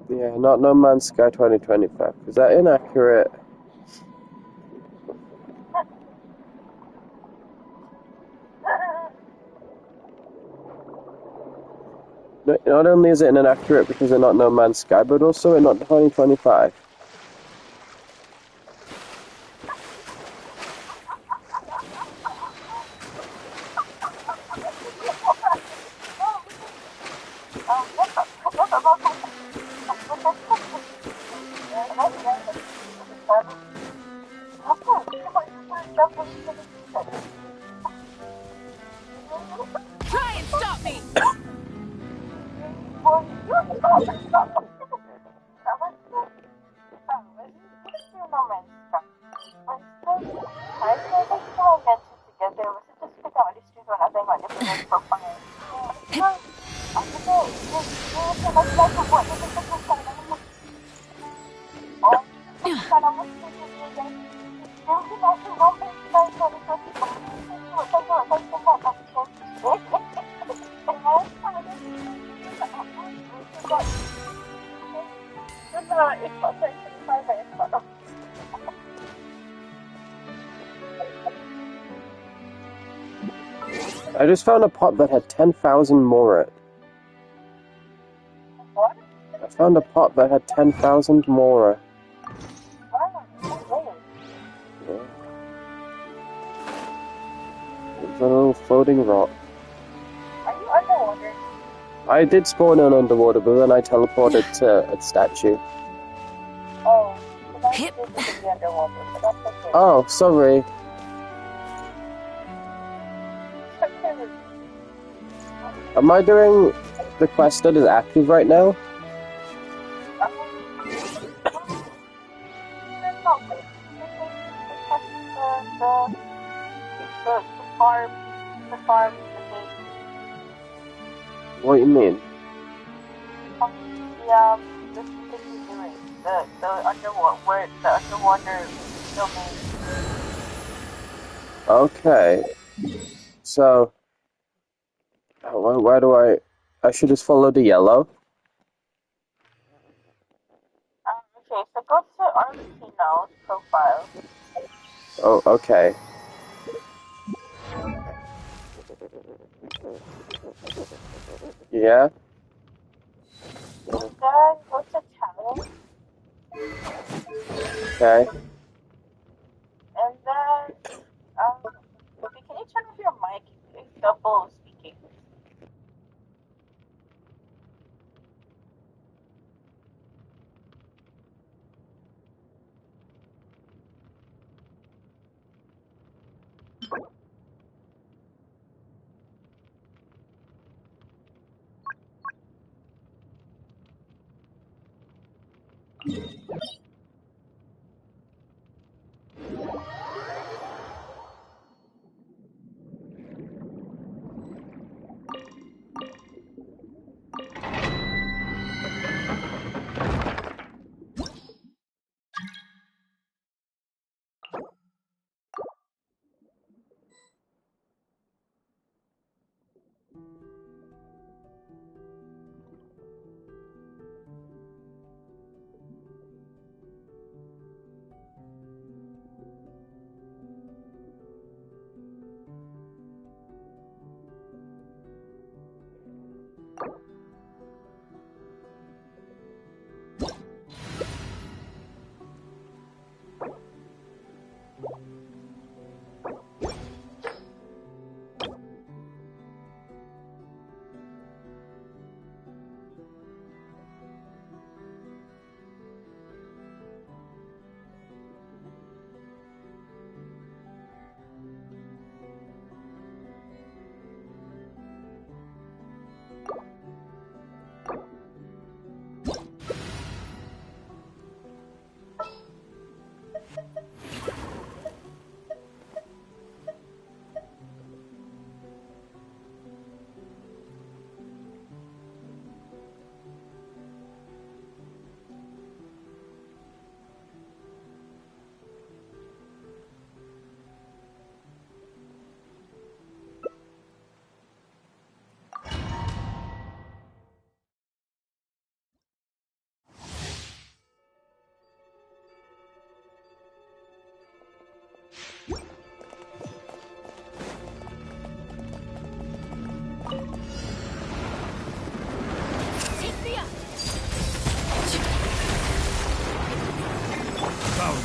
Yeah, not No Man's Sky 2025. Is that inaccurate? Not only is it inaccurate because it's not No Man's Sky, but also it's not 2025. Try and stop me! I just found a pot that had 10,000 more in it. I found a pot that had 10,000 more. Yeah. It's a little floating rock. I did spawn in underwater, but then I teleported to a statue. Hip. Oh, sorry. Am I doing the quest that is active right now? What do you mean? Okay. So, why do I should just follow the yellow? Oh, okay. Yeah? Okay.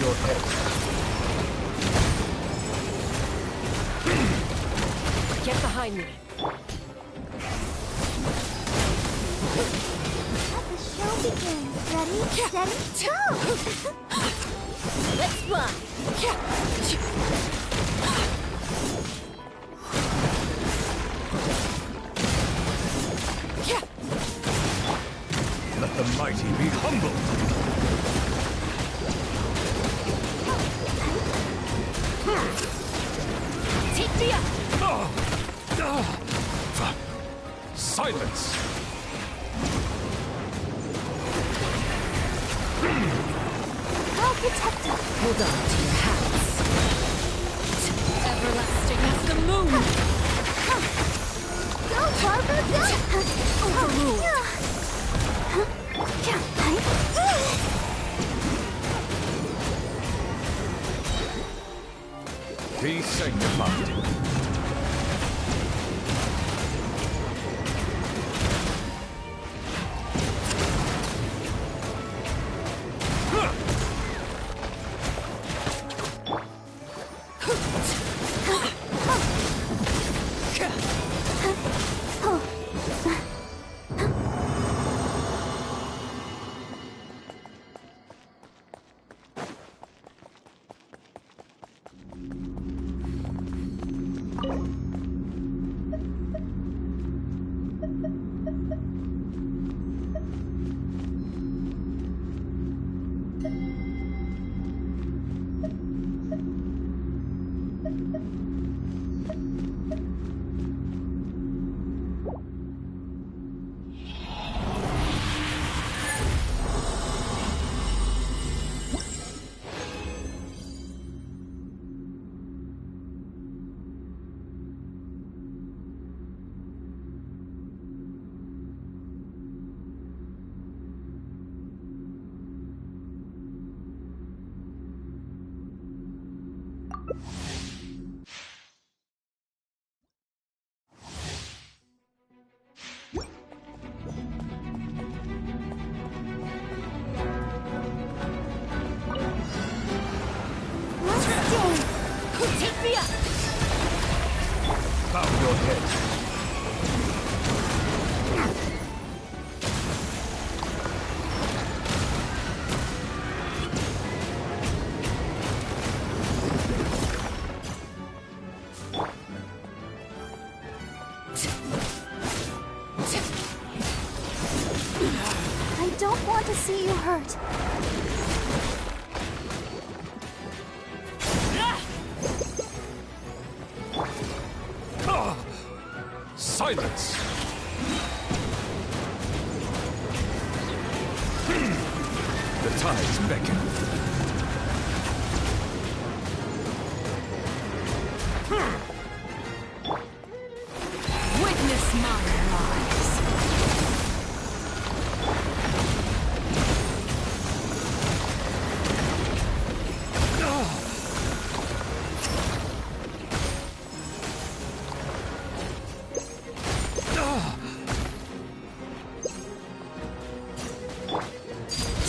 your head. Get behind me. Let the show begin. Ready, steady, go! Let's fly. Let the mighty be humble. Take me up. Silence. I'll protect you. Hold on to your hats. Everlasting as the moon. Go, Barbara, go! Overruled. Be sanctified. Take me up. Bow your head. I don't want to see you hurt. Silence! The tides beckon. Witness my rise.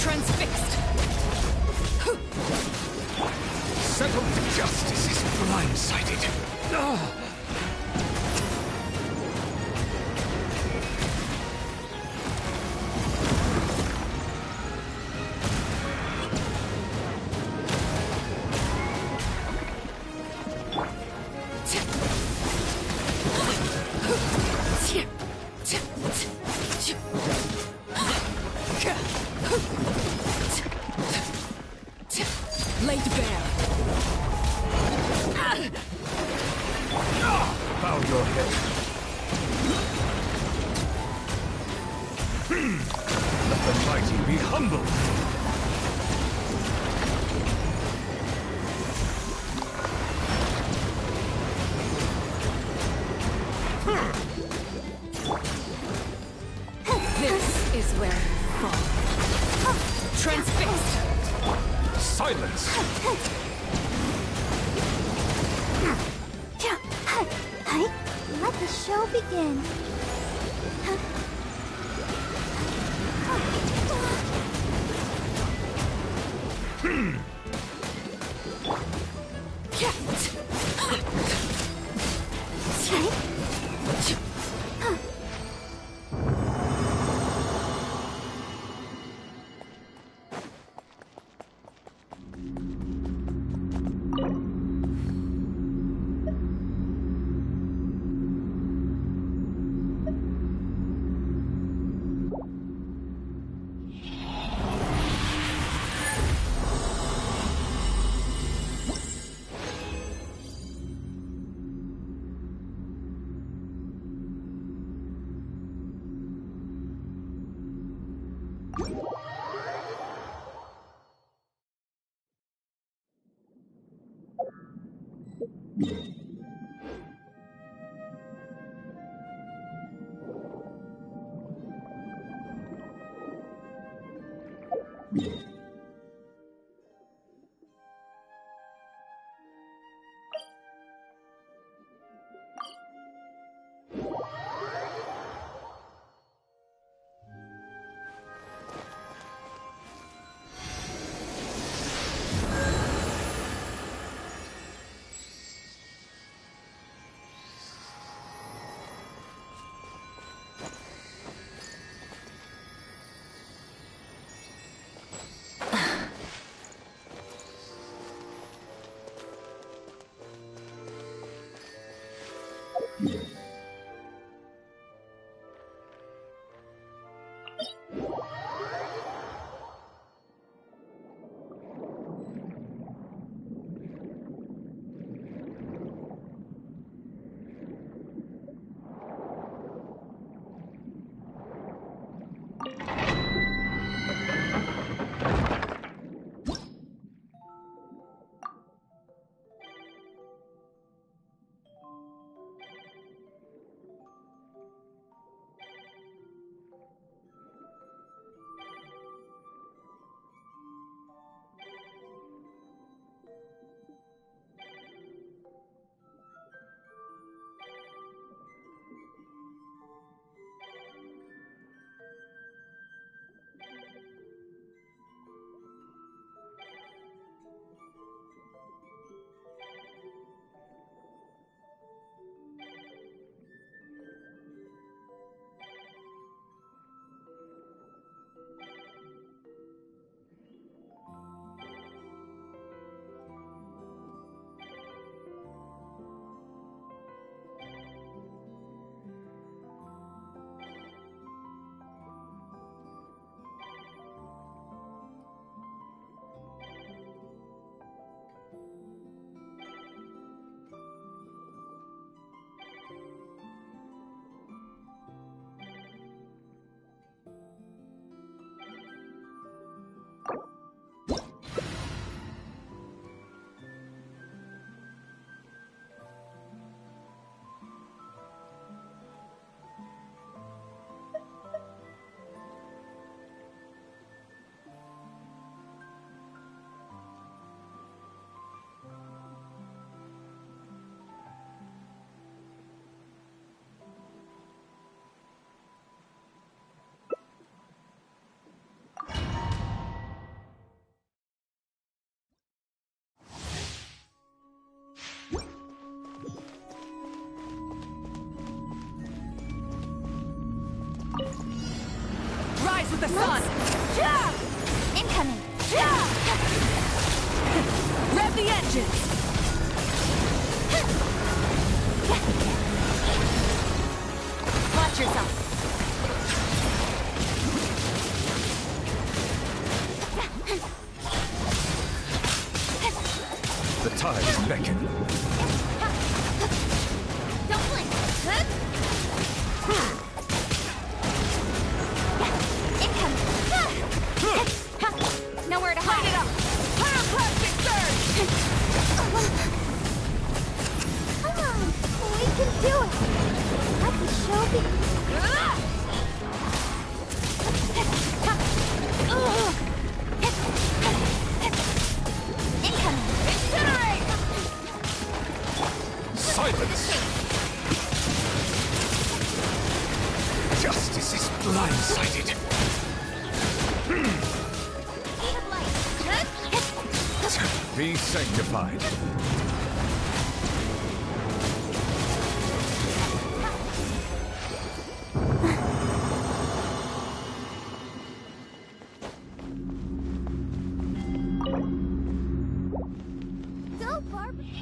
Transfixed. Settled justice is blindsided. Laid bare. Bow your head. Let the mighty be humble. This is where you fall. Transfixed. Silence! Let the show begin. Rise with the sun! Incoming! Rev the engines! Watch yourself! The tides beckon. Don't blink! Incoming! Nowhere to hide! Light it up! Pyroclastic surge! Come on! We can do it! I can show the... Incoming! Incinerate! Silence! Justice is blindsided. Speed of light! Be sanctified. Go, Barbie!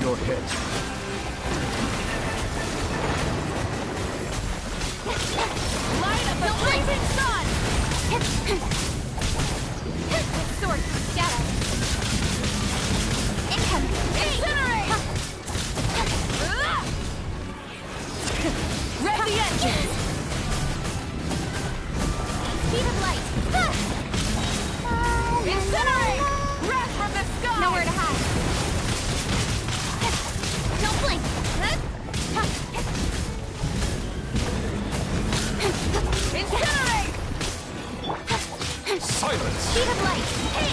your head. Light of the blazing sun! Sword, shadow. Incoming. Incinerate! Rev the engines! Speed of light. Incinerate! Wrath from the sky! Nowhere to hide. Don't blink. Incinerate! Silence! Speed of light. Hey!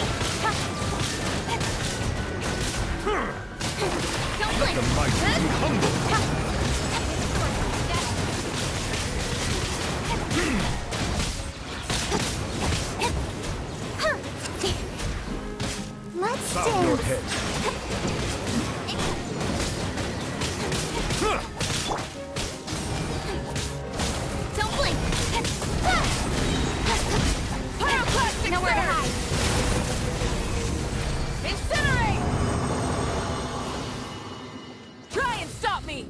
Don't blink. The mighty be humble! Let's Bow your dance. head. Don't blink. Pyroclastic Nowhere to surge! hide. Incinerate! Try and stop me!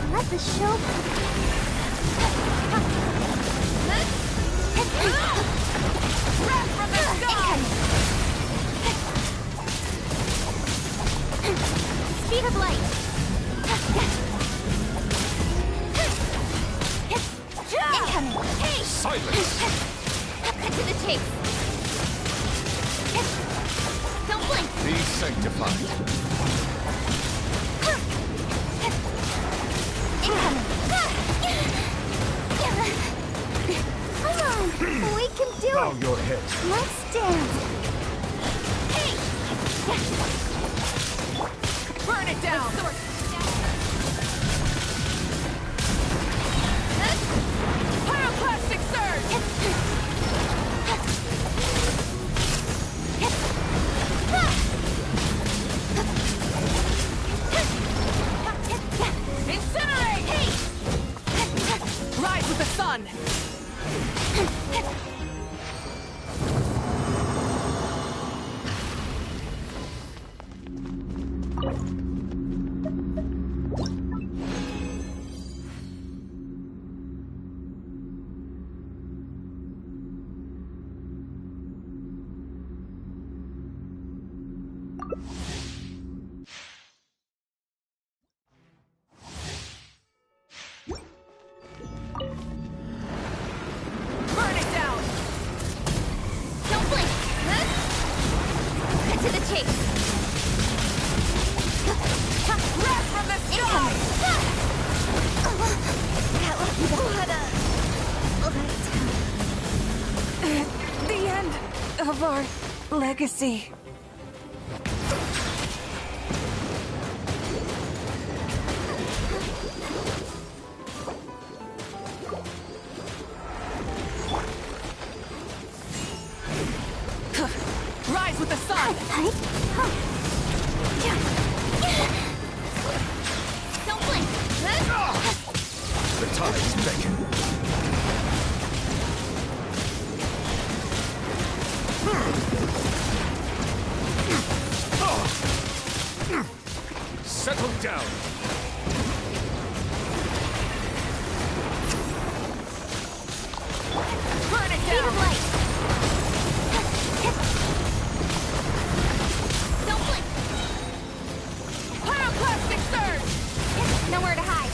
Let the show. Wrath from the sky! Speed of light. Incoming. Hey! Silence! Cut to the chase. Don't blink. Be sanctified. Incoming. Come on, we can do Bow it. your head. Let's dance. Hey! Burn it down! Pyroclastic surge! Incinerate! Rise with the sun! Burn it down! Don't blink. Cut to the chase. Wrath from the sky! That will be the The end of our legacy. Rise with the sun! Don't blink. The tides beckon. Settle down. Burn it Speed of down! light. Don't blink. Pyroclastic surge! Nowhere to hide.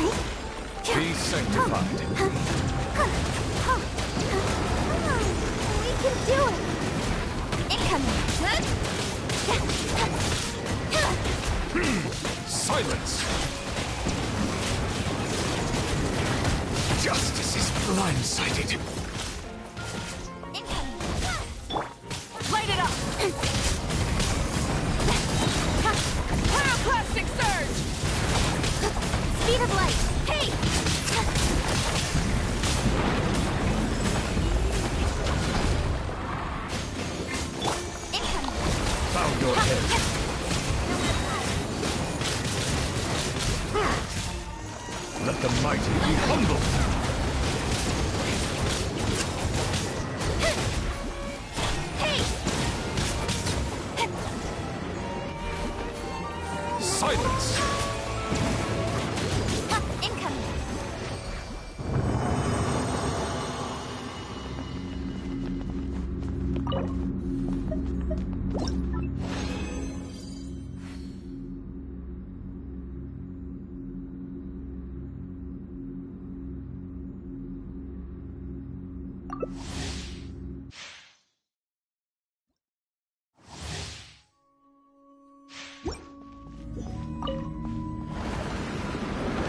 Be sanctified. We can do it! Incoming! Silence! Justice is blindsided. Incoming! Light it up! Pyroclastic surge! Speed of light! Hey! Incoming! Bow your head. Let the mighty be humble. Hey! Silence! Incoming!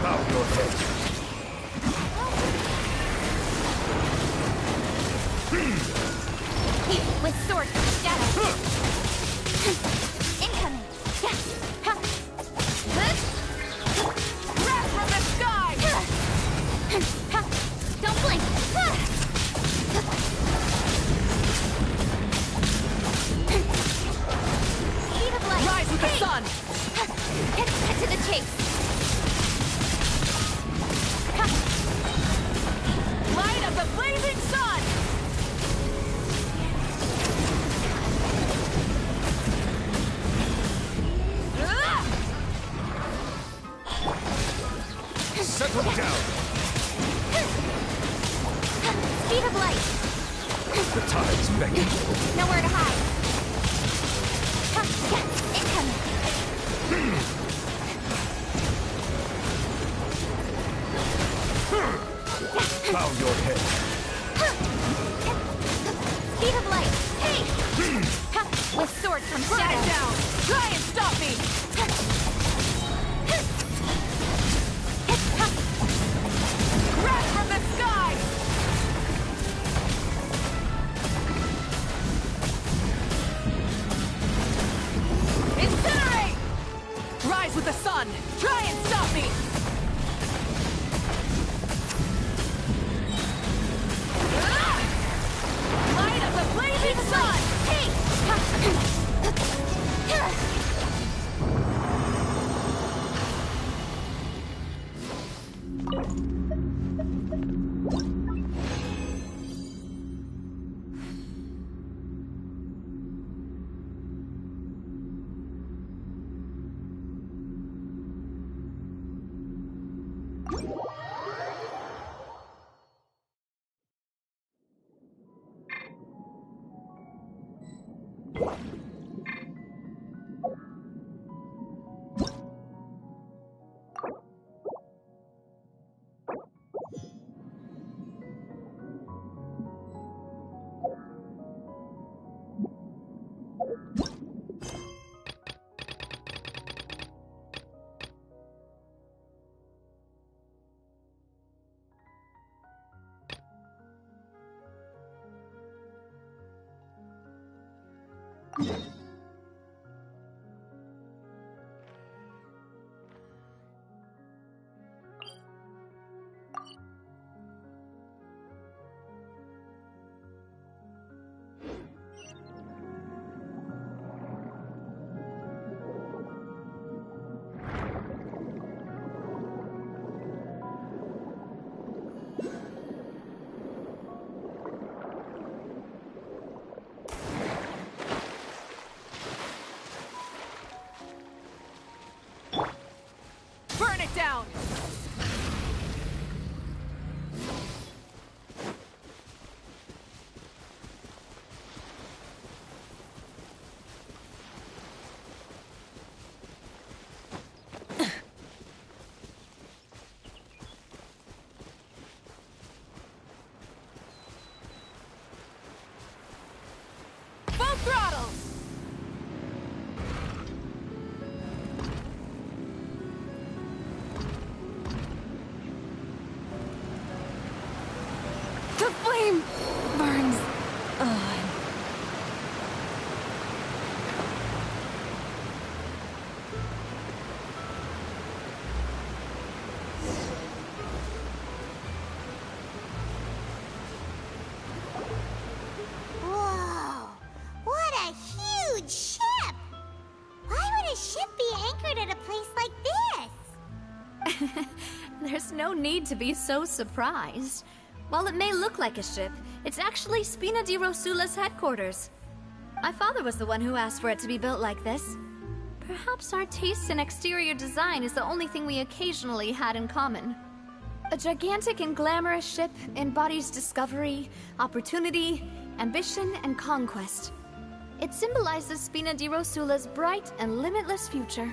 Bow your head. With sword from shadow! Incoming! Wrath from the sky! Don't blink! Speed of light! Rise with the sun! Cut to the chase! Light of the blazing sun! Settle down. Speed of light! The tides beckon. Nowhere to hide! Incoming! Bow your head. Speed of light! Hey! With sword from Burn shadow! it down! Try and stop me! Wrath from the sky! Incinerate! Rise with the sun! Try and stop me! Light of the blazing sun! Hey! Burn it down! There's no need to be so surprised. While it may look like a ship, it's actually Spina di Rosula's headquarters. My father was the one who asked for it to be built like this. Perhaps our taste in exterior design is the only thing we occasionally had in common. A gigantic and glamorous ship embodies discovery, opportunity, ambition, and conquest. It symbolizes Spina di Rosula's bright and limitless future.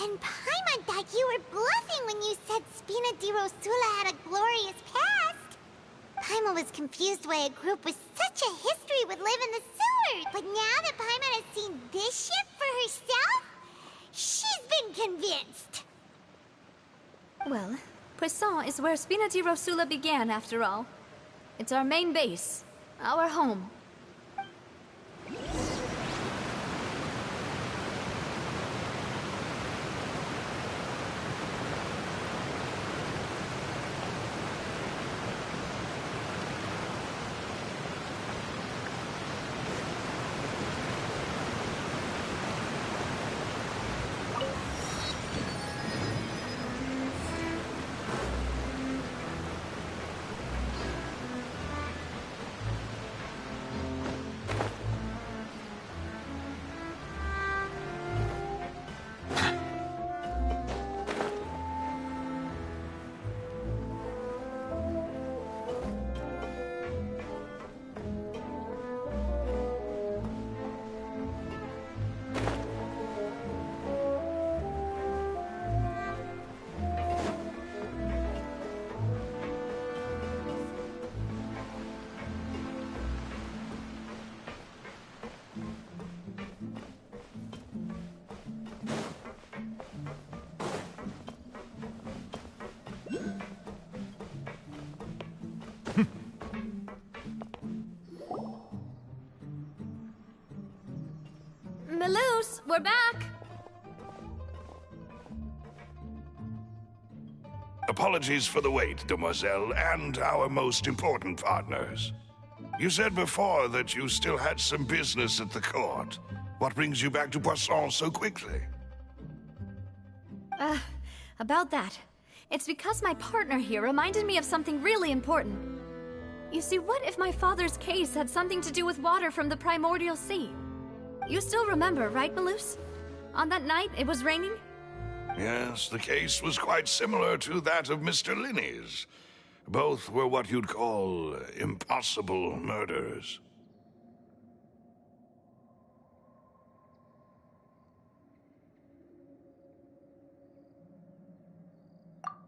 And Paimon thought you were bluffing when you said Spina di Rosula had a glorious past. Paimon was confused why a group with such a history would live in the sewers. But now that Paimon has seen this ship for herself, she's been convinced. Well, Poisson is where Spina di Rosula began, after all. It's our main base, our home. Melus, we're back! Apologies for the wait, demoiselle, and our most important partners. You said before that you still had some business at the court. What brings you back to Poisson so quickly? About that. It's because my partner here reminded me of something really important. You see, what if my father's case had something to do with water from the primordial sea? You still remember, right, Melus? On that night, it was raining? Yes, the case was quite similar to that of Mr. Linney's. Both were what you'd call impossible murders.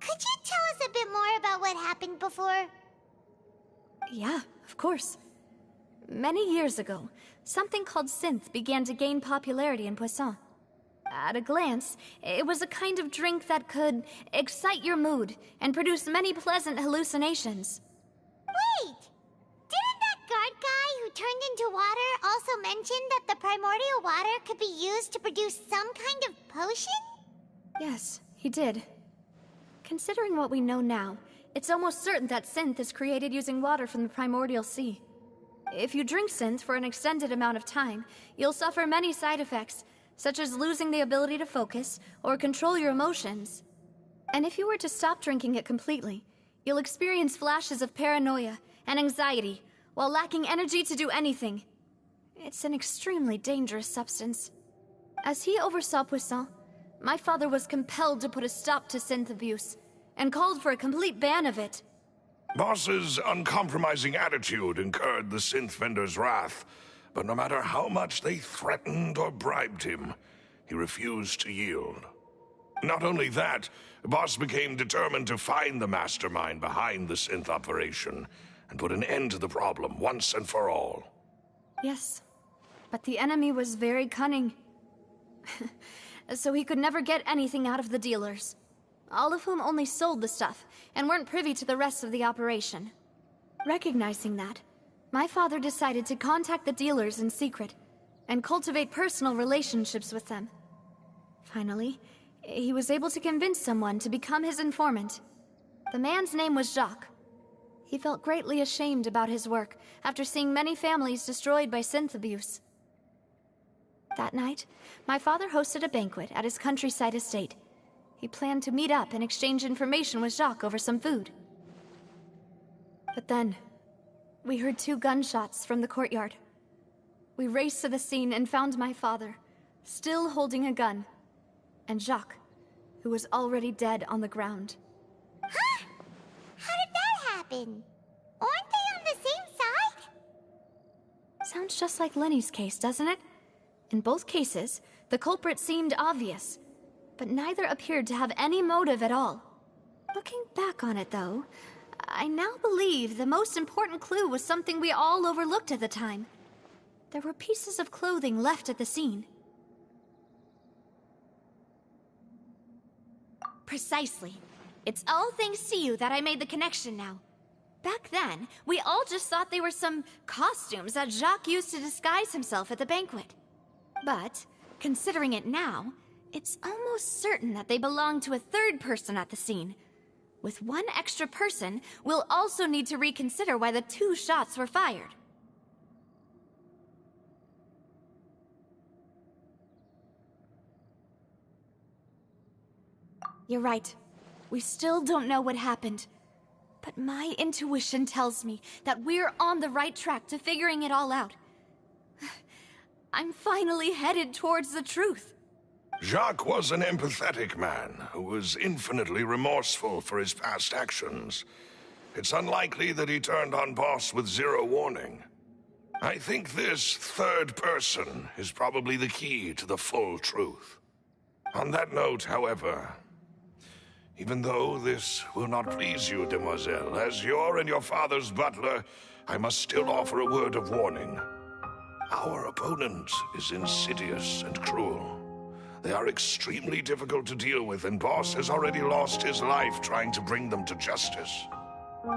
Could you tell us a bit more about what happened before? Yeah, of course. Many years ago, something called synth began to gain popularity in Poisson. At a glance, it was a kind of drink that could excite your mood and produce many pleasant hallucinations. Wait! Didn't that guard guy who turned into water also mention that the primordial water could be used to produce some kind of potion? Yes, he did. Considering what we know now, it's almost certain that synth is created using water from the primordial sea. If you drink synth for an extended amount of time, you'll suffer many side effects, such as losing the ability to focus or control your emotions. And if you were to stop drinking it completely, you'll experience flashes of paranoia and anxiety while lacking energy to do anything. It's an extremely dangerous substance. As he oversaw Poisson, my father was compelled to put a stop to synth abuse and called for a complete ban of it. Boss's uncompromising attitude incurred the synth vendor's wrath, but no matter how much they threatened or bribed him, he refused to yield. Not only that, Boss became determined to find the mastermind behind the synth operation and put an end to the problem once and for all. Yes, but the enemy was very cunning. So he could never get anything out of the dealers, all of whom only sold the stuff and weren't privy to the rest of the operation. Recognizing that, my father decided to contact the dealers in secret and cultivate personal relationships with them. Finally, he was able to convince someone to become his informant. The man's name was Jacques. He felt greatly ashamed about his work after seeing many families destroyed by synth abuse. That night, my father hosted a banquet at his countryside estate. He planned to meet up and exchange information with Jacques over some food. But then, we heard 2 gunshots from the courtyard. We raced to the scene and found my father, still holding a gun, and Jacques, who was already dead on the ground. Huh? How did that happen? Aren't they on the same side? Sounds just like Lenny's case, doesn't it? In both cases, the culprit seemed obvious, but neither appeared to have any motive at all. Looking back on it, though, I now believe the most important clue was something we all overlooked at the time. There were pieces of clothing left at the scene. Precisely. It's all thanks to you that I made the connection now. Back then, we all just thought they were some costumes that Jacques used to disguise himself at the banquet. But, considering it now, it's almost certain that they belong to a third person at the scene. With one extra person, we'll also need to reconsider why the 2 shots were fired. You're right. We still don't know what happened. But my intuition tells me that we're on the right track to figuring it all out. I'm finally headed towards the truth. Jacques was an empathetic man who was infinitely remorseful for his past actions. It's unlikely that he turned on Boss with 0 warning. I think this third person is probably the key to the full truth. On that note, however, even though this will not please you, demoiselle, as your and your father's butler, I must still offer a word of warning. Our opponent is insidious and cruel. They are extremely difficult to deal with, and Boss has already lost his life trying to bring them to justice.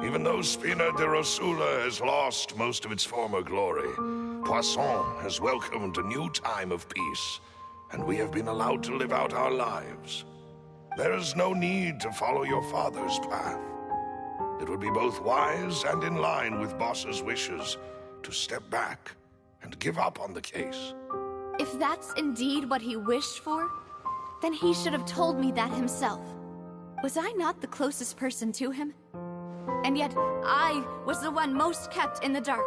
Even though Spina de Rosula has lost most of its former glory, Poisson has welcomed a new time of peace, and we have been allowed to live out our lives. There is no need to follow your father's path. It would be both wise and in line with Boss's wishes to step back and give up on the case. If that's indeed what he wished for, then he should have told me that himself. Was I not the closest person to him? And yet, I was the one most kept in the dark.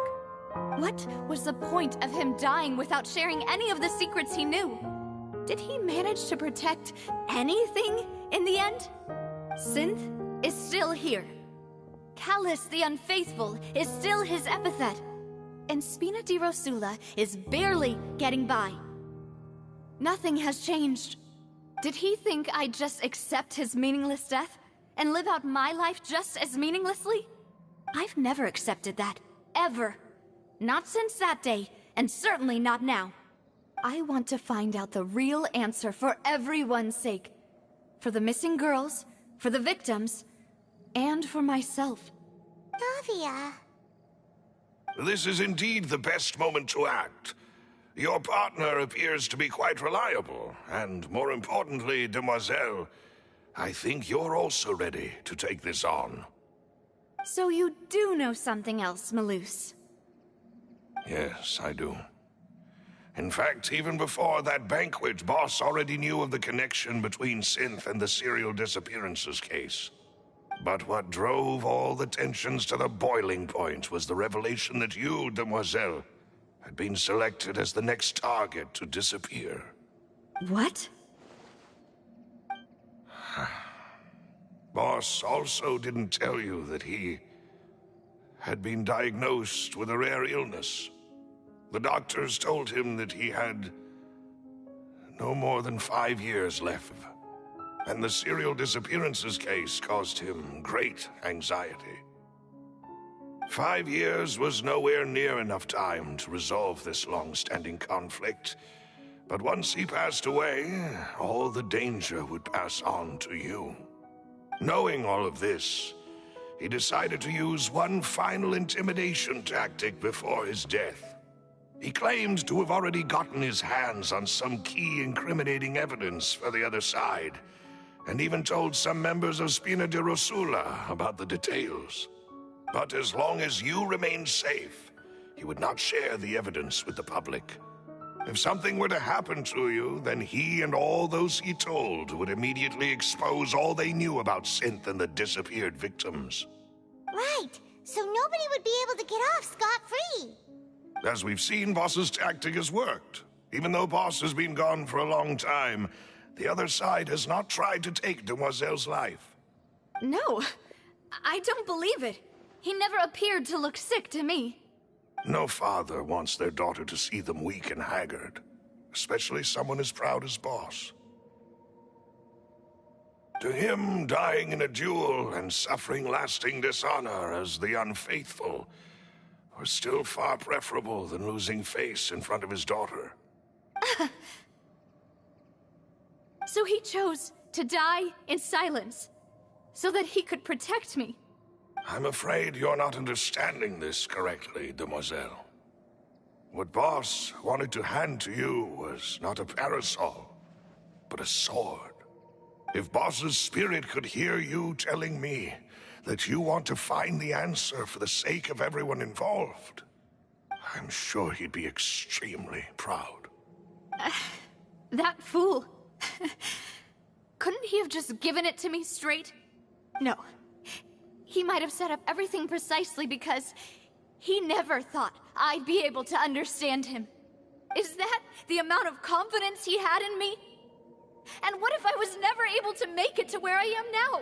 What was the point of him dying without sharing any of the secrets he knew? Did he manage to protect anything in the end? Synth is still here. Callus the Unfaithful is still his epithet. And Spina di Rosula is barely getting by. Nothing has changed. Did he think I'd just accept his meaningless death and live out my life just as meaninglessly? I've never accepted that, ever. Not since that day, and certainly not now. I want to find out the real answer for everyone's sake. For the missing girls, for the victims, and for myself. Navia. This is indeed the best moment to act. Your partner appears to be quite reliable, and more importantly, demoiselle, I think you're also ready to take this on. So you do know something else, Malus? Yes, I do. In fact, even before that banquet, Boss already knew of the connection between Synth and the serial disappearances case. But what drove all the tensions to the boiling point was the revelation that you, demoiselle, had been selected as the next target to disappear. What? Boss also didn't tell you that he had been diagnosed with a rare illness. The doctors told him that he had no more than 5 years left, and the serial disappearances case caused him great anxiety. 5 years was nowhere near enough time to resolve this long-standing conflict, but once he passed away, all the danger would pass on to you. Knowing all of this, he decided to use one final intimidation tactic before his death. He claimed to have already gotten his hands on some key incriminating evidence for the other side, and even told some members of Spina di Rosula about the details. But as long as you remained safe, he would not share the evidence with the public. If something were to happen to you, then he and all those he told would immediately expose all they knew about Synth and the disappeared victims. Right, so nobody would be able to get off scot-free. As we've seen, Boss's tactic has worked. Even though Boss has been gone for a long time, the other side has not tried to take Demoiselle's life. No, I don't believe it. He never appeared to look sick to me. No father wants their daughter to see them weak and haggard, especially someone as proud as Boss. To him, dying in a duel and suffering lasting dishonor as the unfaithful were still far preferable than losing face in front of his daughter. So he chose to die in silence, so that he could protect me. I'm afraid you're not understanding this correctly, Demoiselle. What Boss wanted to hand to you was not a parasol, but a sword. If Boss's spirit could hear you telling me that you want to find the answer for the sake of everyone involved, I'm sure he'd be extremely proud. That fool. Couldn't he have just given it to me straight? No. He might have set up everything precisely because he never thought I'd be able to understand him. Is that the amount of confidence he had in me? And what if I was never able to make it to where I am now?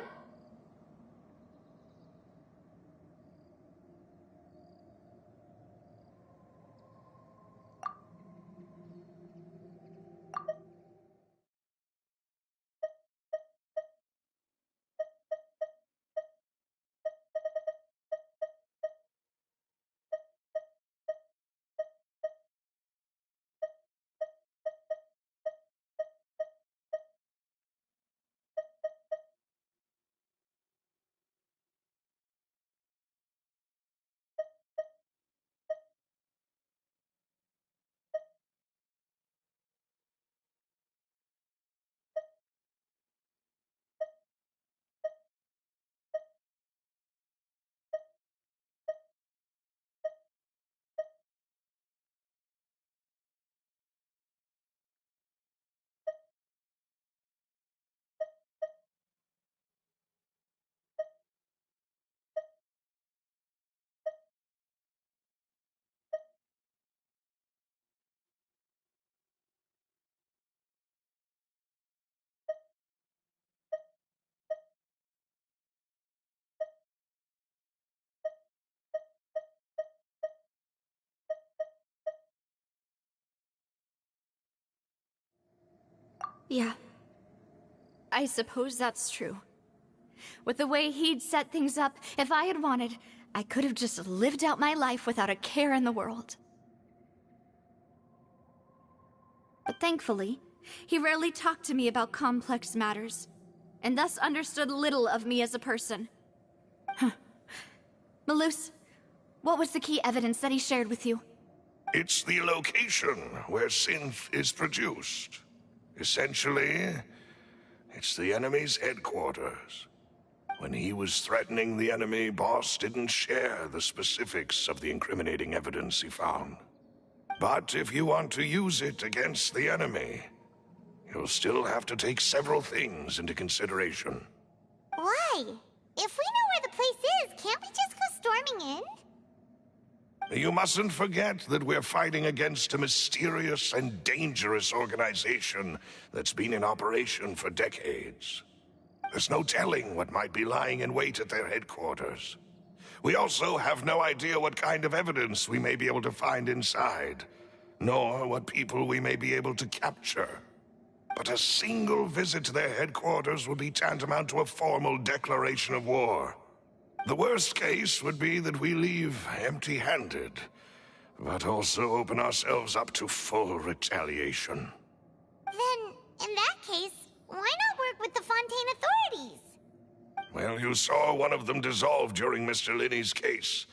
Yeah. I suppose that's true. With the way he'd set things up, if I had wanted, I could have just lived out my life without a care in the world. But thankfully, he rarely talked to me about complex matters, and thus understood little of me as a person. Malus, what was the key evidence that he shared with you? It's the location where synth is produced. Essentially, it's the enemy's headquarters. When he was threatening the enemy, Boss didn't share the specifics of the incriminating evidence he found. But if you want to use it against the enemy, you'll still have to take several things into consideration. Why? If we know where the place is, can't we just go storming in? You mustn't forget that we're fighting against a mysterious and dangerous organization that's been in operation for decades. There's no telling what might be lying in wait at their headquarters. We also have no idea what kind of evidence we may be able to find inside, nor what people we may be able to capture. But a single visit to their headquarters would be tantamount to a formal declaration of war. The worst case would be that we leave empty-handed, but also open ourselves up to full retaliation. Then, in that case, why not work with the Fontaine authorities? Well, you saw one of them dissolve during Mr. Linney's case.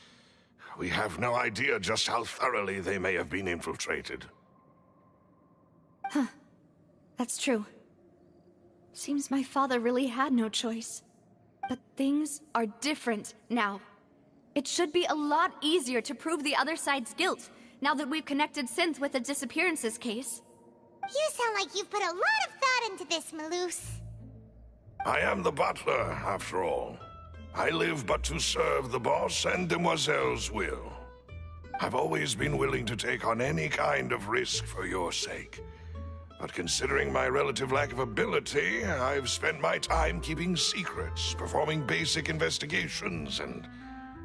We have no idea just how thoroughly they may have been infiltrated. That's true. Seems my father really had no choice. But things are different now. It should be a lot easier to prove the other side's guilt, now that we've connected Synth with the disappearances case. You sound like you've put a lot of thought into this, Maloose. I am the butler, after all. I live but to serve the boss and Demoiselle's will. I've always been willing to take on any kind of risk for your sake. But considering my relative lack of ability, I've spent my time keeping secrets, performing basic investigations, and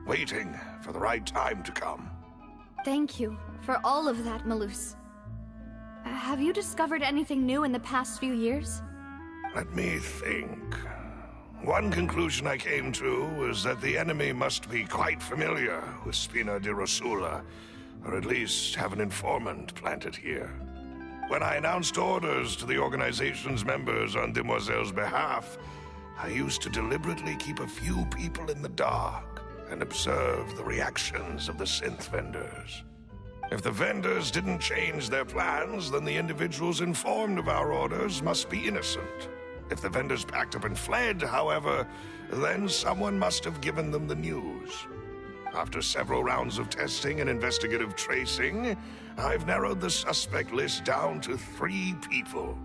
waiting for the right time to come. Thank you for all of that, Maloose. Have you discovered anything new in the past few years? Let me think. One conclusion I came to was that the enemy must be quite familiar with Spina di Rosula, or at least have an informant planted here. When I announced orders to the organization's members on Demoiselle's behalf, I used to deliberately keep a few people in the dark and observe the reactions of the synth vendors. If the vendors didn't change their plans, then the individuals informed of our orders must be innocent. If the vendors packed up and fled, however, then someone must have given them the news. After several rounds of testing and investigative tracing, I've narrowed the suspect list down to 3 people.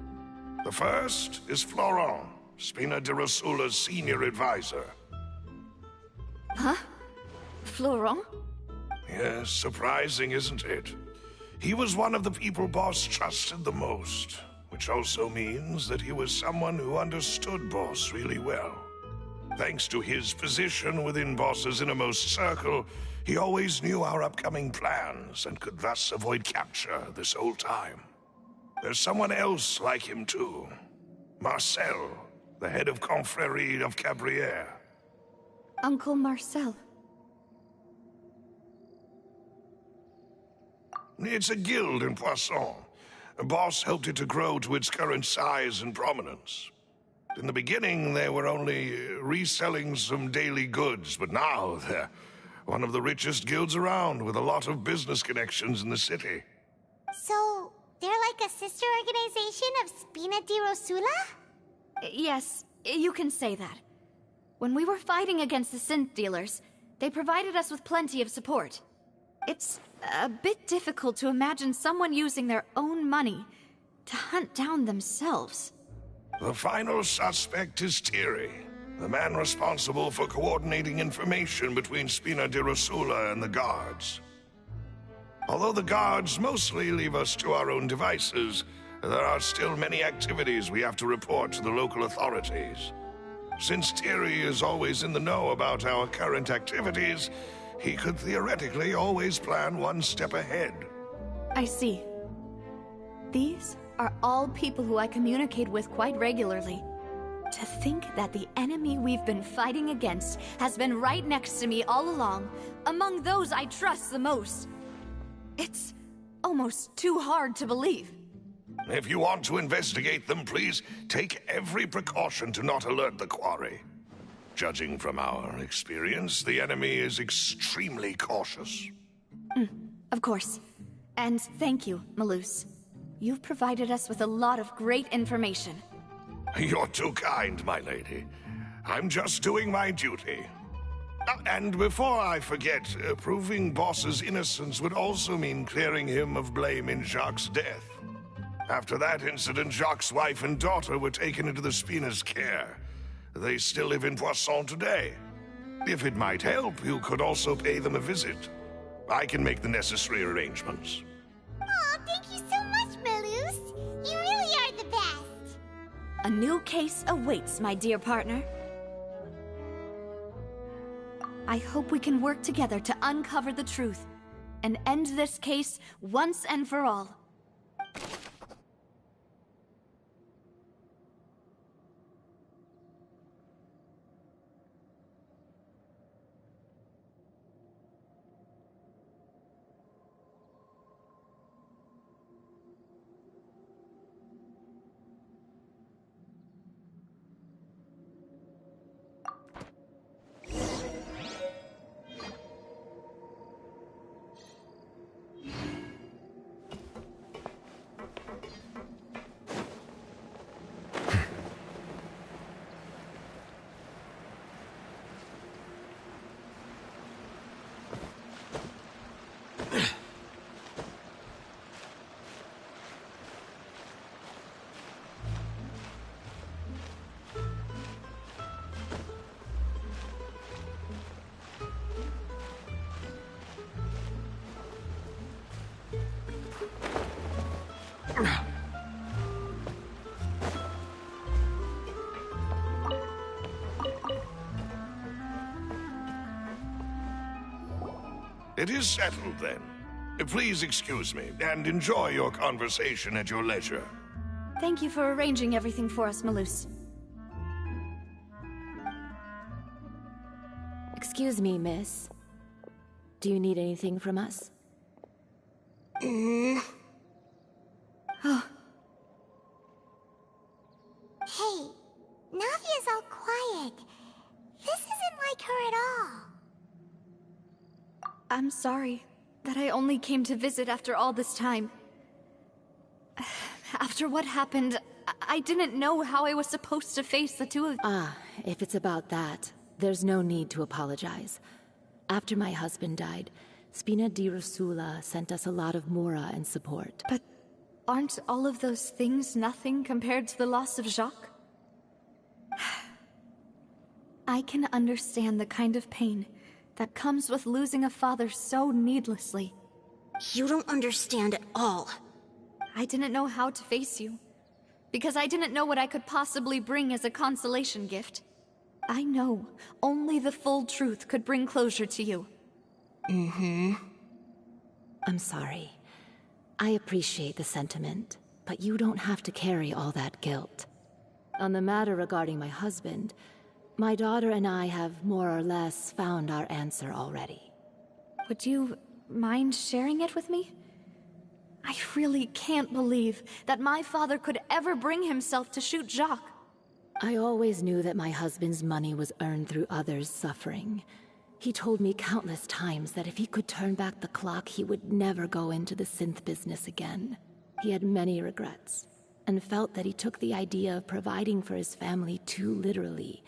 The first is Florent, Spina di Rosula's senior advisor. Huh? Florent? Yes, surprising, isn't it? He was one of the people Boss trusted the most, which also means that he was someone who understood Boss really well. Thanks to his position within Boss's innermost circle, he always knew our upcoming plans and could thus avoid capture this whole time. There's someone else like him too. Marcel, the head of Confrérie of Cabrières. Uncle Marcel. It's a guild in Poisson. Boss helped it to grow to its current size and prominence. In the beginning, they were only reselling some daily goods, but now they're one of the richest guilds around, with a lot of business connections in the city. So, they're like a sister organization of Spina di Rosula? Yes, you can say that. When we were fighting against the synth dealers, they provided us with plenty of support. It's a bit difficult to imagine someone using their own money to hunt down themselves. The final suspect is Thierry, the man responsible for coordinating information between Spina di Rosula and the guards. Although the guards mostly leave us to our own devices, there are still many activities we have to report to the local authorities. Since Thierry is always in the know about our current activities, he could theoretically always plan one step ahead. I see. These are all people who I communicate with quite regularly. To think that the enemy we've been fighting against has been right next to me all along, among those I trust the most. It's almost too hard to believe. If you want to investigate them, please take every precaution to not alert the quarry. Judging from our experience, the enemy is extremely cautious. Of course. And thank you, Maloose. You've provided us with a lot of great information. You're too kind, my lady. I'm just doing my duty. And before I forget, proving Boss's innocence would also mean clearing him of blame in Jacques' death. After that incident, Jacques' wife and daughter were taken into the Spina's care. They still live in Poisson today. If it might help, you could also pay them a visit. I can make the necessary arrangements. Aw, thank you so much, Maloose. You really are the best. A new case awaits, my dear partner. I hope we can work together to uncover the truth and end this case once and for all. It is settled, then. Please excuse me, and enjoy your conversation at your leisure. Thank you for arranging everything for us, Malus. Excuse me, miss. Do you need anything from us? Oh. Hey, Navia's all quiet. This isn't like her at all. I'm sorry that I only came to visit after all this time. After what happened, I didn't know how I was supposed to face the two of you. Ah, if it's about that, there's no need to apologize. After my husband died, Spina di Rosula sent us a lot of mora and support. But aren't all of those things nothing compared to the loss of Jacques? I can understand the kind of pain that comes with losing a father so needlessly. You don't understand at all. I didn't know how to face you, because I didn't know what I could possibly bring as a consolation gift. I know only the full truth could bring closure to you. I'm sorry. I appreciate the sentiment, but you don't have to carry all that guilt. On the matter regarding my husband, my daughter and I have more or less found our answer already. Would you mind sharing it with me? I really can't believe that my father could ever bring himself to shoot Jacques. I always knew that my husband's money was earned through others' suffering. He told me countless times that if he could turn back the clock, he would never go into the synth business again. He had many regrets, and felt that he took the idea of providing for his family too literally.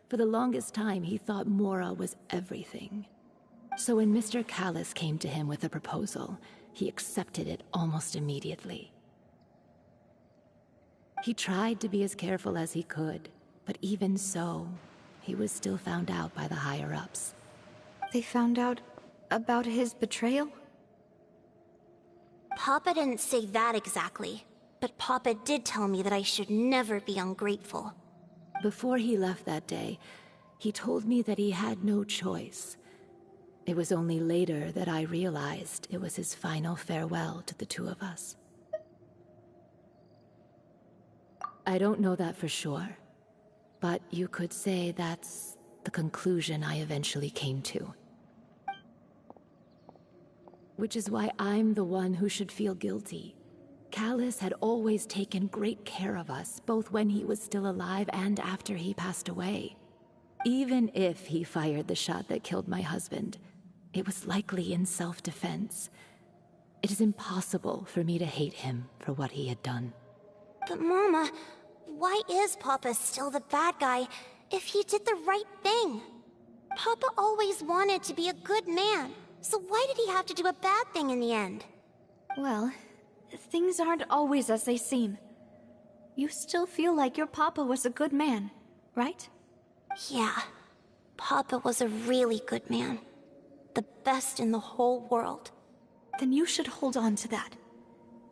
For the longest time, he thought Mora was everything. So when Mr. Callis came to him with a proposal, he accepted it almost immediately. He tried to be as careful as he could, but even so, he was still found out by the higher-ups. They found out about his betrayal? Papa didn't say that exactly, but Papa did tell me that I should never be ungrateful. Before he left that day, he told me that he had no choice. It was only later that I realized it was his final farewell to the two of us. I don't know that for sure, but you could say that's the conclusion I eventually came to. Which is why I'm the one who should feel guilty. Callis had always taken great care of us, both when he was still alive and after he passed away. Even if he fired the shot that killed my husband, it was likely in self-defense. It is impossible for me to hate him for what he had done. But Mama, why is Papa still the bad guy if he did the right thing? Papa always wanted to be a good man, so why did he have to do a bad thing in the end? Well, things aren't always as they seem. You still feel like your papa was a good man, right? Yeah, Papa was a really good man. The best in the whole world. Then you should hold on to that.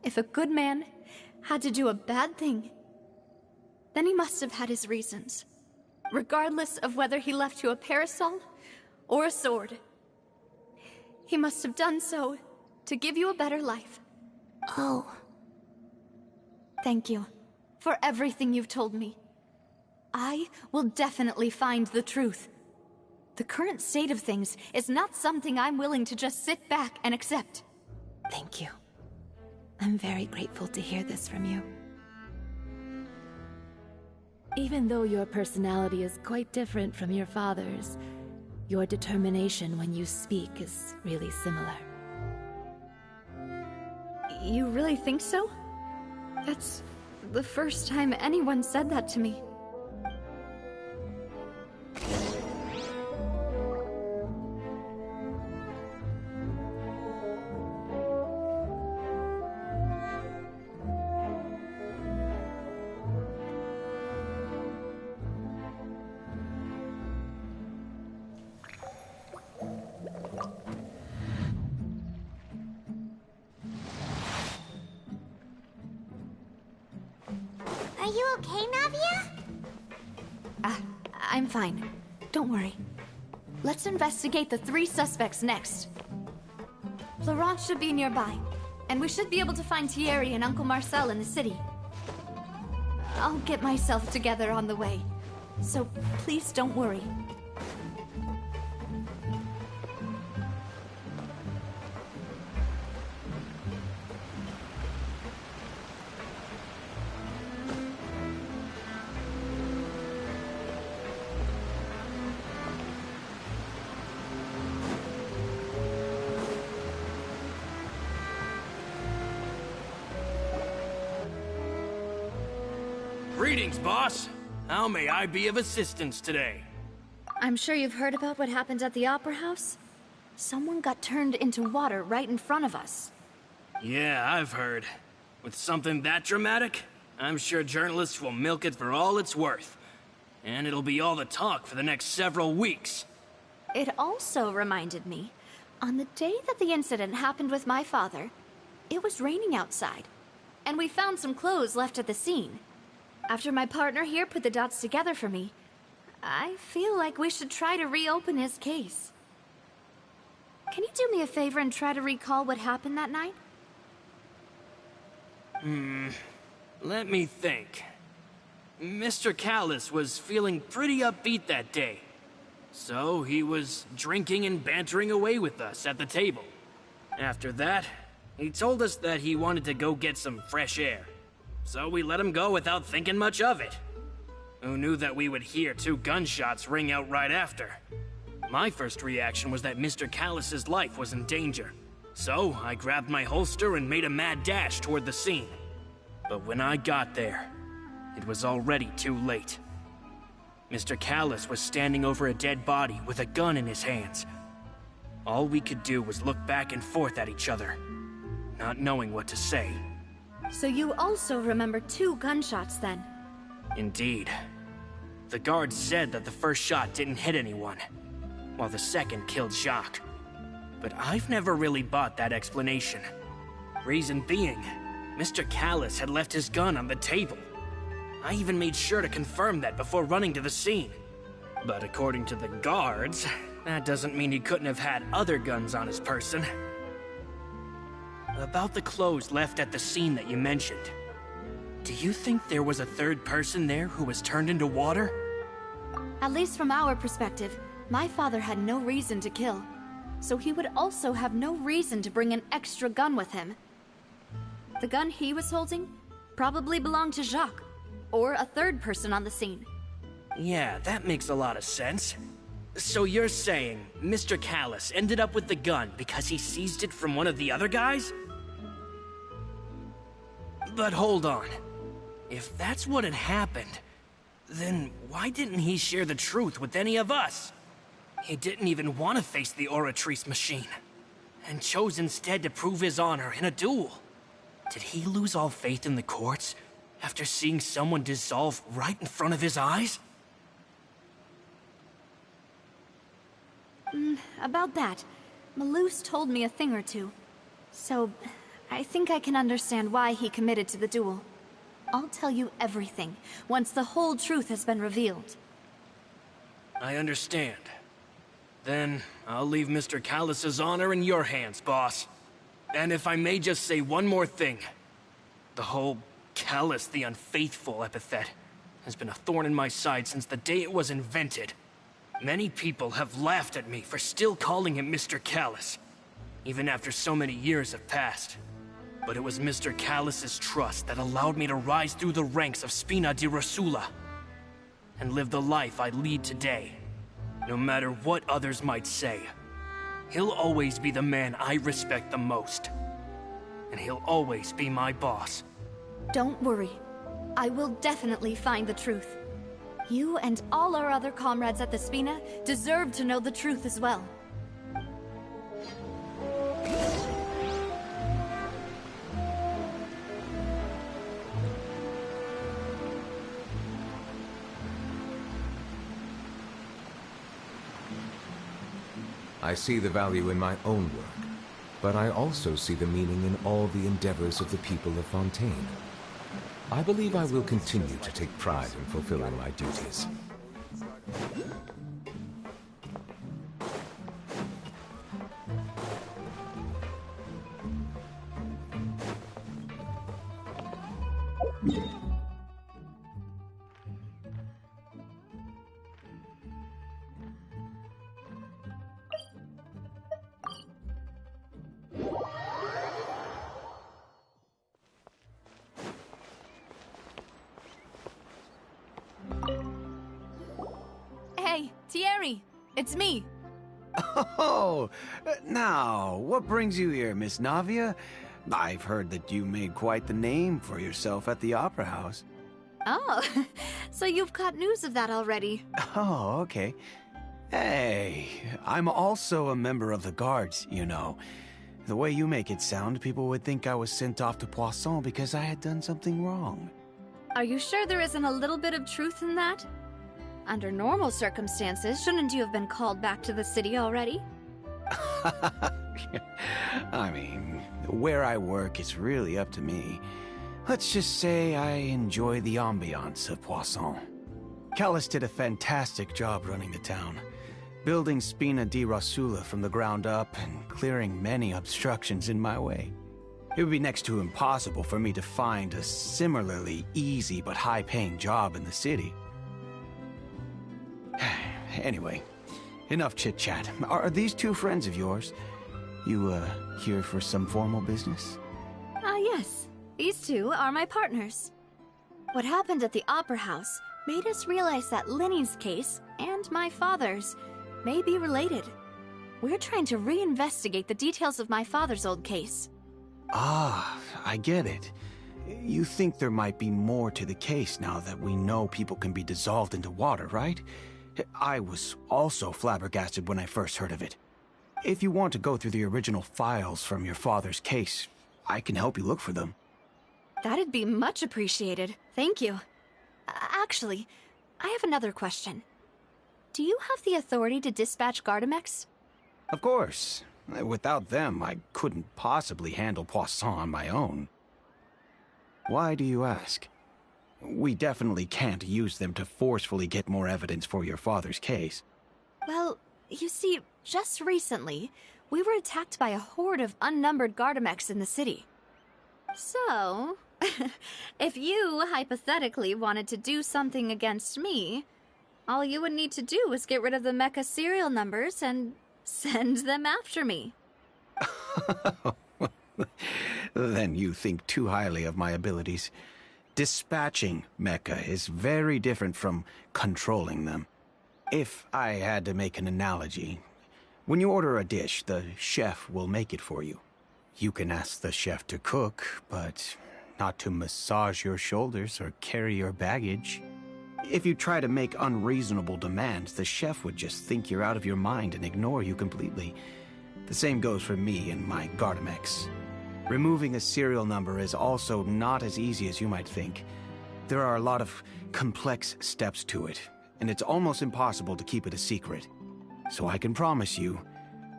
If a good man had to do a bad thing, then he must have had his reasons. Regardless of whether he left you a parasol or a sword. He must have done so to give you a better life. Oh. Thank you for everything you've told me. I will definitely find the truth. The current state of things is not something I'm willing to just sit back and accept. Thank you. I'm very grateful to hear this from you. Even though your personality is quite different from your father's, your determination when you speak is really similar. You really think so? That's the first time anyone said that to me. Are you okay, Navia? I'm fine. Don't worry. Let's investigate the 3 suspects next. Laurent should be nearby, and we should be able to find Thierry and Uncle Marcel in the city. I'll get myself together on the way, so please don't worry. Greetings, boss. How may I be of assistance today? I'm sure you've heard about what happened at the Opera House? Someone got turned into water right in front of us. Yeah, I've heard. With something that dramatic, I'm sure journalists will milk it for all it's worth. And it'll be all the talk for the next several weeks. It also reminded me, on the day that the incident happened with my father, it was raining outside, and we found some clothes left at the scene. After my partner here put the dots together for me, I feel like we should try to reopen his case. Can you do me a favor and try to recall what happened that night? Let me think. Mr. Callis was feeling pretty upbeat that day. So he was drinking and bantering away with us at the table. After that, he told us that he wanted to go get some fresh air. So we let him go without thinking much of it. Who knew that we would hear 2 gunshots ring out right after? My first reaction was that Mr. Callis's life was in danger. So I grabbed my holster and made a mad dash toward the scene. But when I got there, it was already too late. Mr. Callis was standing over a dead body with a gun in his hands. All we could do was look back and forth at each other, not knowing what to say. So you also remember 2 gunshots then? Indeed. The guards said that the first shot didn't hit anyone, while the second killed Jacques. But I've never really bought that explanation. Reason being, Mr. Callis had left his gun on the table. I even made sure to confirm that before running to the scene. But according to the guards, that doesn't mean he couldn't have had other guns on his person. About the clothes left at the scene that you mentioned, do you think there was a 3rd person there who was turned into water? At least from our perspective, my father had no reason to kill. So he would also have no reason to bring an extra gun with him. The gun he was holding probably belonged to Jacques, or a 3rd person on the scene. Yeah, that makes a lot of sense. So you're saying Mr. Callis ended up with the gun because he seized it from one of the other guys? But hold on. If that's what had happened, then why didn't he share the truth with any of us? He didn't even want to face the Oratrice machine, and chose instead to prove his honor in a duel. Did he lose all faith in the courts after seeing someone dissolve right in front of his eyes? About that, Malus told me a thing or two. So, I think I can understand why he committed to the duel. I'll tell you everything, once the whole truth has been revealed. I understand. Then I'll leave Mr. Callus's honor in your hands, boss. And if I may just say one more thing. The whole Callus the Unfaithful epithet has been a thorn in my side since the day it was invented. Many people have laughed at me for still calling him Mr. Callus, even after so many years have passed. But it was Mr. Callus's trust that allowed me to rise through the ranks of Spina di Rosula and live the life I lead today. No matter what others might say, he'll always be the man I respect the most. And he'll always be my boss. Don't worry. I will definitely find the truth. You and all our other comrades at the Spina deserve to know the truth as well. I see the value in my own work, but I also see the meaning in all the endeavors of the people of Fontaine. I believe I will continue to take pride in fulfilling my duties. Hey, Thierry! It's me! Oh, now, what brings you here, Miss Navia? I've heard that you made quite the name for yourself at the Opera House. Oh, so you've got news of that already. Oh, okay. Hey, I'm also a member of the Guards, you know. The way you make it sound, people would think I was sent off to Poisson because I had done something wrong. Are you sure there isn't a little bit of truth in that? Under normal circumstances, shouldn't you have been called back to the city already? I mean, where I work is really up to me. Let's just say I enjoy the ambiance of Poisson. Callus did a fantastic job running the town, building Spina di Rosula from the ground up and clearing many obstructions in my way. It would be next to impossible for me to find a similarly easy but high-paying job in the city. Anyway, enough chit-chat. Are these two friends of yours? You, here for some formal business? Yes. These two are my partners. What happened at the Opera House made us realize that Linny's case and my father's may be related. We're trying to reinvestigate the details of my father's old case. Ah, I get it. You think there might be more to the case now that we know people can be dissolved into water, right? I was also flabbergasted when I first heard of it. If you want to go through the original files from your father's case, I can help you look for them. That'd be much appreciated. Thank you. Actually, I have another question. Do you have the authority to dispatch Gardamex? Of course. Without them, I couldn't possibly handle Poisson on my own. Why do you ask? We definitely can't use them to forcefully get more evidence for your father's case. Well, you see, just recently, we were attacked by a horde of unnumbered Gardamex in the city. So, if you hypothetically wanted to do something against me, all you would need to do is get rid of the mecha serial numbers and send them after me. Then you think too highly of my abilities. Dispatching mecha is very different from controlling them. If I had to make an analogy, when you order a dish, the chef will make it for you. You can ask the chef to cook, but not to massage your shoulders or carry your baggage. If you try to make unreasonable demands, the chef would just think you're out of your mind and ignore you completely. The same goes for me and my Gardamex. Removing a serial number is also not as easy as you might think. There are a lot of complex steps to it, and it's almost impossible to keep it a secret. So I can promise you,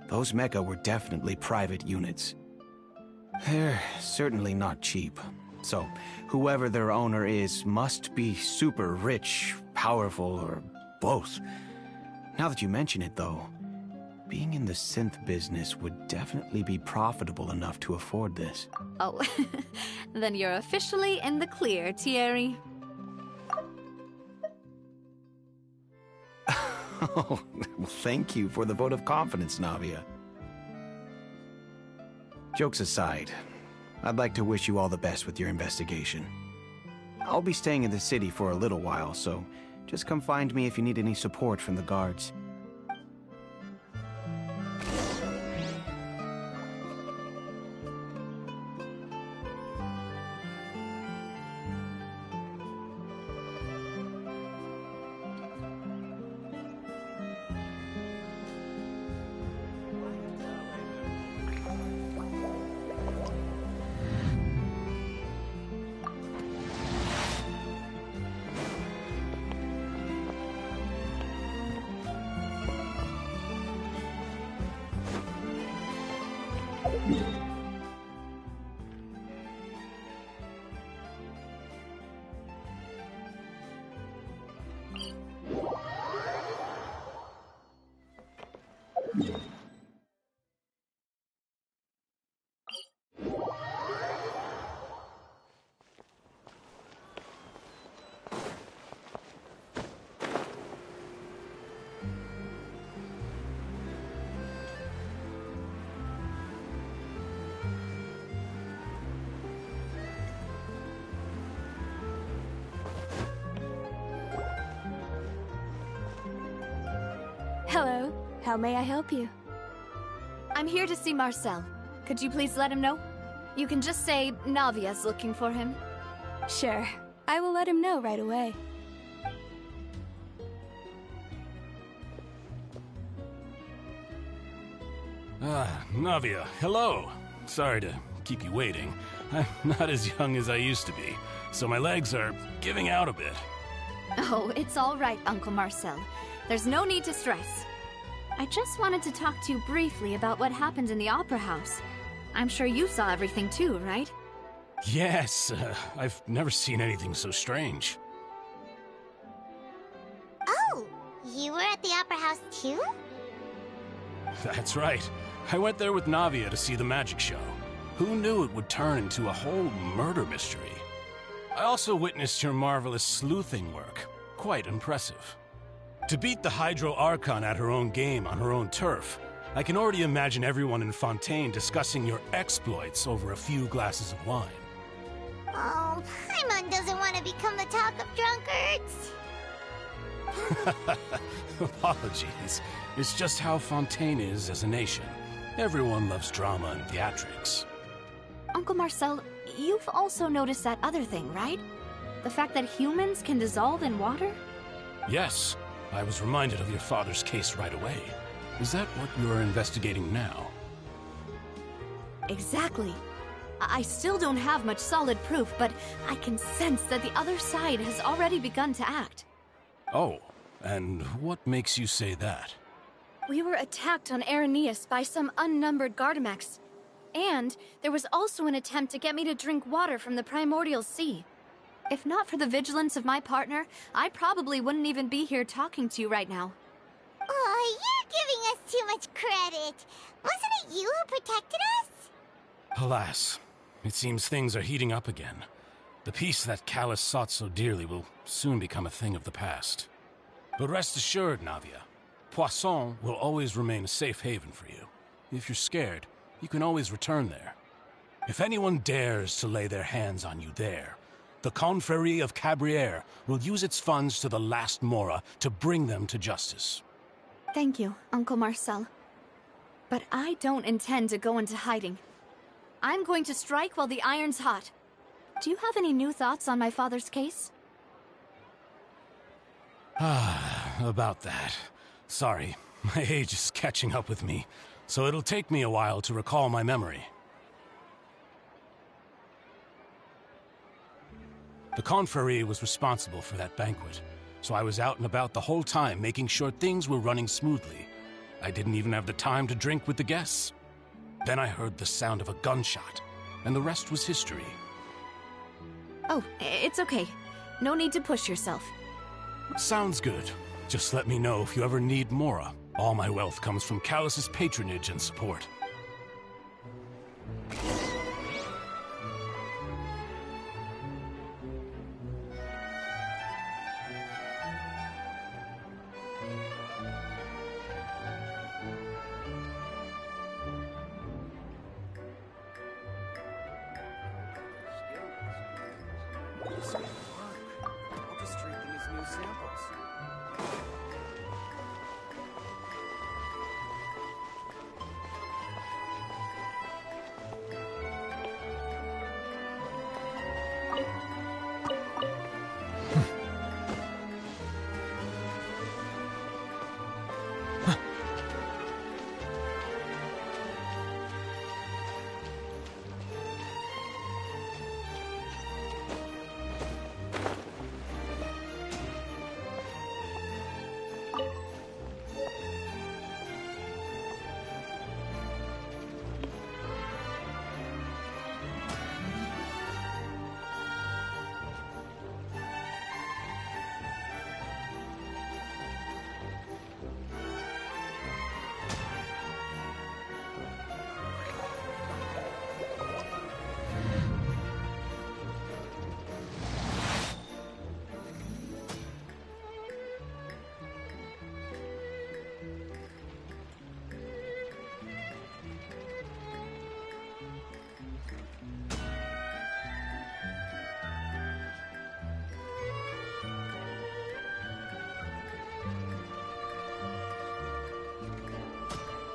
those mecha were definitely private units. They're certainly not cheap. So, whoever their owner is must be super rich, powerful, or both. Now that you mention it, though, being in the synth business would definitely be profitable enough to afford this. Oh, then you're officially in the clear, Thierry. Oh, well, thank you for the vote of confidence, Navia. Jokes aside, I'd like to wish you all the best with your investigation. I'll be staying in the city for a little while, so just come find me if you need any support from the guards. Hello. How may I help you? I'm here to see Marcel. Could you please let him know? You can just say Navia's looking for him. Sure. I will let him know right away. Navia, hello. Sorry to keep you waiting. I'm not as young as I used to be, so my legs are giving out a bit. Oh, it's all right, Uncle Marcel. There's no need to stress. I just wanted to talk to you briefly about what happened in the Opera House. I'm sure you saw everything too, right? Yes, I've never seen anything so strange. Oh, you were at the Opera House too? That's right. I went there with Navia to see the magic show. Who knew it would turn into a whole murder mystery? I also witnessed your marvelous sleuthing work. Quite impressive. To beat the Hydro Archon at her own game on her own turf, I can already imagine everyone in Fontaine discussing your exploits over a few glasses of wine. Oh, Paimon doesn't want to become the talk of drunkards. Apologies. It's just how Fontaine is as a nation. Everyone loves drama and theatrics. Uncle Marcel, you've also noticed that other thing, right? The fact that humans can dissolve in water? Yes. I was reminded of your father's case right away. Is that what you're investigating now? Exactly. I still don't have much solid proof, but I can sense that the other side has already begun to act. Oh, and what makes you say that? We were attacked on Araneus by some unnumbered Gardamex. And there was also an attempt to get me to drink water from the primordial sea. If not for the vigilance of my partner, I probably wouldn't even be here talking to you right now. Oh, you're giving us too much credit. Wasn't it you who protected us? Alas, it seems things are heating up again. The peace that Callus sought so dearly will soon become a thing of the past. But rest assured, Navia, Poisson will always remain a safe haven for you. If you're scared, you can always return there. If anyone dares to lay their hands on you there, the Confrérie of Cabrières will use its funds to the last Mora to bring them to justice. Thank you, Uncle Marcel. But I don't intend to go into hiding. I'm going to strike while the iron's hot. Do you have any new thoughts on my father's case? About that. Sorry, my age is catching up with me, so it'll take me a while to recall my memory. The Confrérie was responsible for that banquet, so I was out and about the whole time making sure things were running smoothly. I didn't even have the time to drink with the guests. Then I heard the sound of a gunshot, and the rest was history. Oh, it's okay. No need to push yourself. Sounds good. Just let me know if you ever need Mora. All my wealth comes from Callus's patronage and support.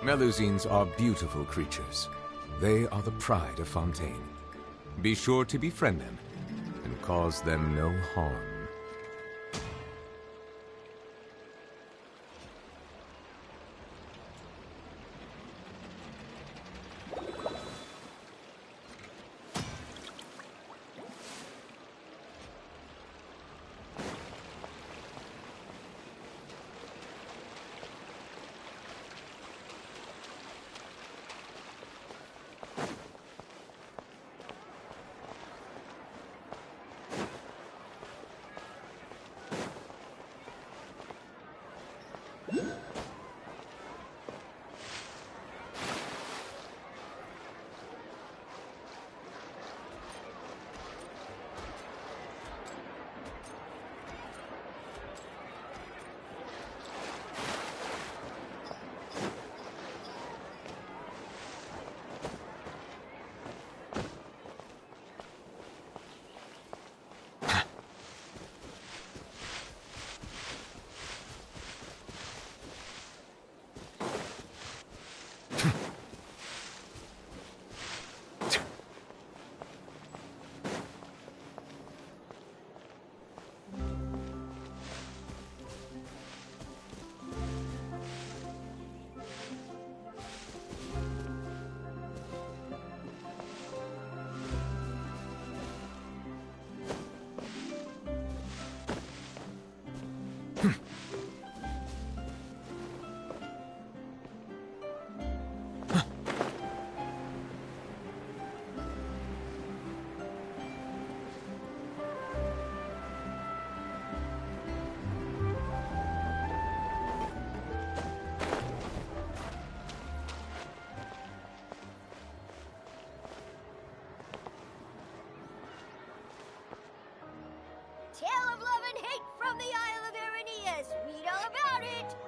Melusines are beautiful creatures. They are the pride of Fontaine. Be sure to befriend them and cause them no harm. Tale of Love and Hate from the Isle of Irenaeus. Read all about it.